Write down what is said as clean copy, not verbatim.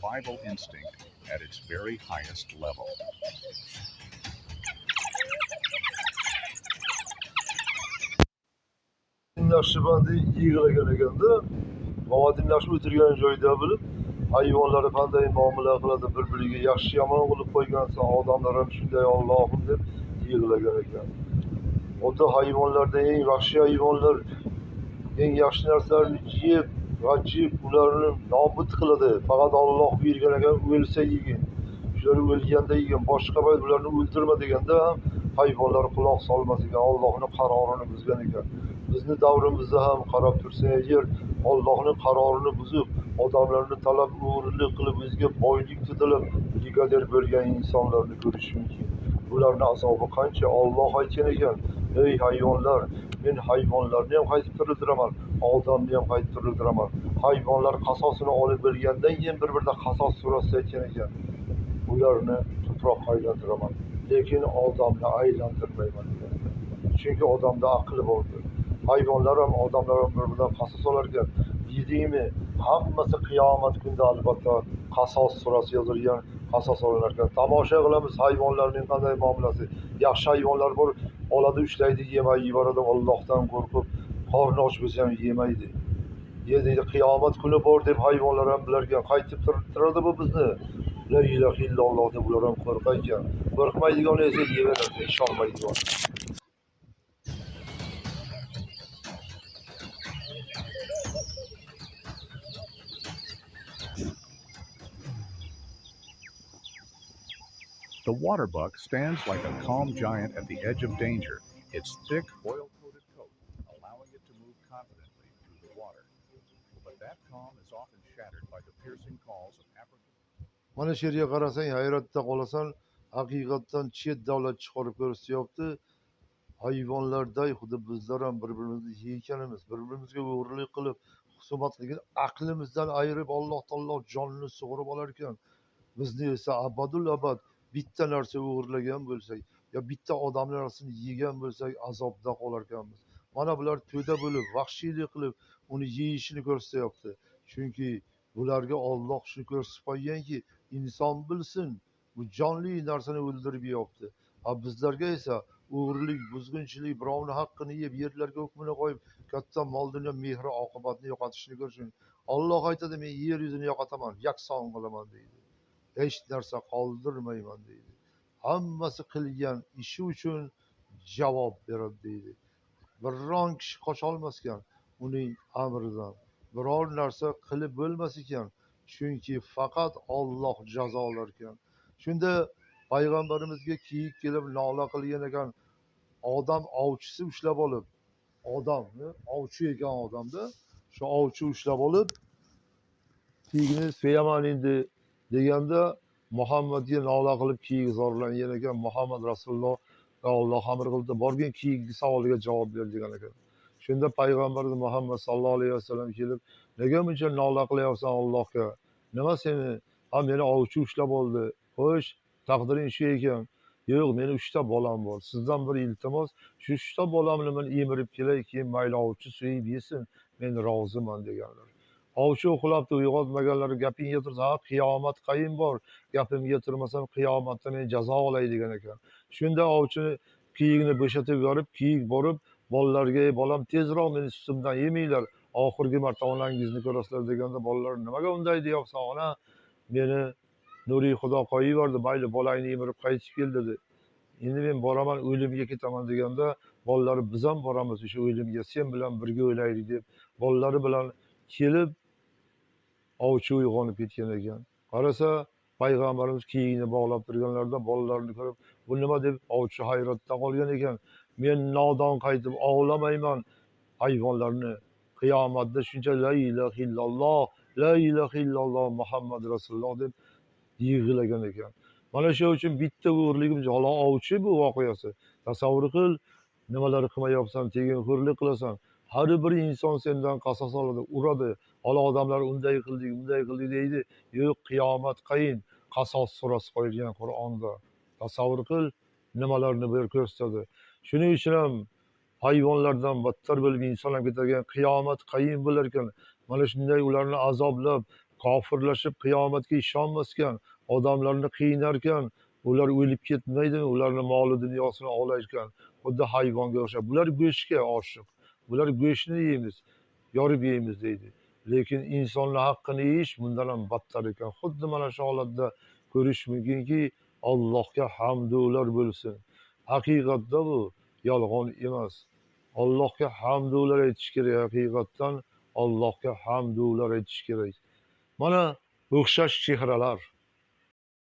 survival instinct at its very highest level. Dinlashibandi yig'lagan ekanda, mava dinlashib o'tirgan joyda bilib, hayvonlar qanday muomala qiladi, bir-biriga yaxshi yomon qilib qo'ygansa, odamlar ham shunday Allohim deb yig'lagan ekan. Unda hayvonlarda eng vahshiy hayvonlar eng yaxshi narsalarni yeb, g'ajib, ularni nobud qiladi. Faqat Alloh buyurgan ekan, o'lsa yegin. Shular o'lganda yegin, boshqa payt ularni o'ldirma deganda ham hayvonlar quloq solmas ekan, Allohning qarorini buzgan ekan. Bizni davrimizda ham qarab tursa agar Allohning qarorini buzib, odamlarni talab o'g'rilik qilib, o'ziga boylik to'dalab, brigadir bo'lgan insonlarni ko'rish mumkin. Bularning azobi qancha? Alloh aytgan ekan, ey hayvonlar, men hayvonlarni ham qaytib tiriltiraman, odamni ham qaytib tiriltiraman. Hayvonlar qasosini olib bergandan keyin bir-birida qasos surasida aytgan ekan, ularni tuproqqa aylantiraman, lekin odamni aylantirmayman degan ekan. Chunki odamda aqli bordir. Hayvonlar ham odamlar ham bir-biridan qasos olar ekan. Yedingmi? Hammasi qiyomat kunida albatta qasos surasi yozilgan, qasos olinar ekan. Tomosha qilamiz hayvonlarning qanday muomalasi. Yaxshi hayvonlar bor, oladi, ushlaydi, yemay yuboradi, Allohdan qo'rqib, qorni och bo'lsa ham yemaydi. Deydi, qiyomat kuni bor deb hayvonlar ham bilar ekan, qaytib turadi bu bizni. La ilaha illalloh deb ular ham qo'rqar ekan. Qo'rqmaydigan esa yeyaveradi, ishonmaydigan. The water buck stands like a calm giant at the edge of danger, its thick, oil-coated coat allowing it to move confidently through the water. But that calm is often shattered by the piercing calls of African. Mana shu yerga qarasang, hayratda qolasan, haqiqatdan chet davlat chiqarib ko'rsatyapti. Hayvonlarday xuddi bizlar ham bir-birimizni yeykanimiz, bir-birimizga o'g'irlik qilib, husumat qilgan aqlimizdan ayirib Alloh taolo jonini sug'urib olar ekan. Bizni esa abadul abad bitta narsa o'g'irlagan bo'lsak, yo bitta odamlar narsasini yegan bo'lsak, azobda qolar ekanmiz. Mana bular to'da bo'lib, vahshiylik qilib, uni yeyishini ko'rsatyapti. Chunki bularga Alloh shuni ko'rsatib qo'yganki, inson bilsin, bu jonli narsani o'ldirib yeyapti. Bizlarga esa o'g'irlik, buzg'unchilik, birovni haqqini yeb, yerlarga hukmini qo'yib, katta mol dunyo mehri oqibatni yo'qotishni ko'rsin. Alloh aytadi, men yer yuzini yo'qotaman, yakson qilaman deydi. Hech narsa qoldirmayman deydi. Hammasi qilgan ishi uchun javob beradi deydi. Biron kishi qocholmas ekan uning amridan. Biror narsa qilib bo'lmas ekan, chunki faqat Alloh jazolar ekan. Shunda payg'ambarimizga kiyik kelib nola qilgan ekan, odam ovchisi ushlab olib, odamni ovchi ekan odamda, shu ovchi ushlab olib, kiyikni so'yaman endi deganda Muhammadga nola qilib kiyik zorlangan ekan. Muhammad Rasululloh Alloh amr qildi, borgin kiyikni savoliga javob ber degan ekan. Shunda payg'ambarimiz Muhammad sallallohu alayhi vasallam kelib, nega buncha nola qilyapsan Allohga? Nima seni? Meni ovchi ushlab oldi. Xo'sh, taqdiring shu ekan. Yo'q, meni 3 ta bolam bor. Sizdan bir iltimos, shu 3 ta bolamni men emirib kelay, keyin mayli ovchi so'yib yesin, men roziman deganlar. Ovchi uxlabdi, uyg'otmaganlari gapingga tursa, qiyomat qayin bor, gapimga turmasam qiyomatda men jazo olay degan ekan. Shunda ovchini kiyikni bo'shatib yuborib, kiyik borib bolalarga, bolam tezroq meni sutimdan yemanglar, oxirgi marta onangizni ko'rasizlar deganda bolalar nimaga unday deyapsan ona? Meni nuriy Xudo qo'yib yubordi, mayli bolangni emirib qaytib kel dedi. Endi men boraman, o'limga ketaman deganda bolalari biz ham boramiz o'sha o'limga, sen bilan birga o'laylik deb bolalari bilan kelib ovchi uyg'onib ketgan ekan. Qarasa payg'ambarimiz kiyikni bog'lab turganlarida bolalarini ko'rib, bu nima deb ovchi hayratda qolgan ekan. Men nodon qaytib ovlamayman hayvonlarni. Qiyomatda shuncha la ilaha illalloh, la ilaha illalloh Muhammad Rasululloh deb yig'lagan ekan. Mana shu uchun bitta o'g'irligimiz, hala ovchi bu voqeasi. Tasavvur qil, nimalar qilmayapsan, teginxo'rlik qilasan. Har bir inson sendan qasos oladi, uradi. Hala odamlar unday qildik deydi. Yo'q, qiyomat qayin, qasos surasi qo'yilgan Qur'onda. Tasavvur qil, nimalarni bir ko'rsatadi. Shuning uchun ham hayvonlardan battar bo'lib inson ham ketadigan, qiyomat qayin bo'lar ekan. Mana shunday ularni azoblab, kofirlashib qiyomatga ishonmaskan, odamlarni qiynarkan, ular o'lib ketmaydi, ularni moli dunyosini olarkan, xuddi hayvonga o'xshab. Bular go'shtga oshiq. Bular go'shtni yeymiz, yorib yeymiz deydi. Lekin insonlar haqqini yeyish bundan ham battar ekan. Xuddi mana shu holatda ko'rish mumkinki, Allohga hamdular bo'lsin. Haqiqatda bu yolg'on emas. Allohga hamdular aytish kerak. Haqiqatdan Allohga hamdular aytish kerak. Mana o'xshash chehralar,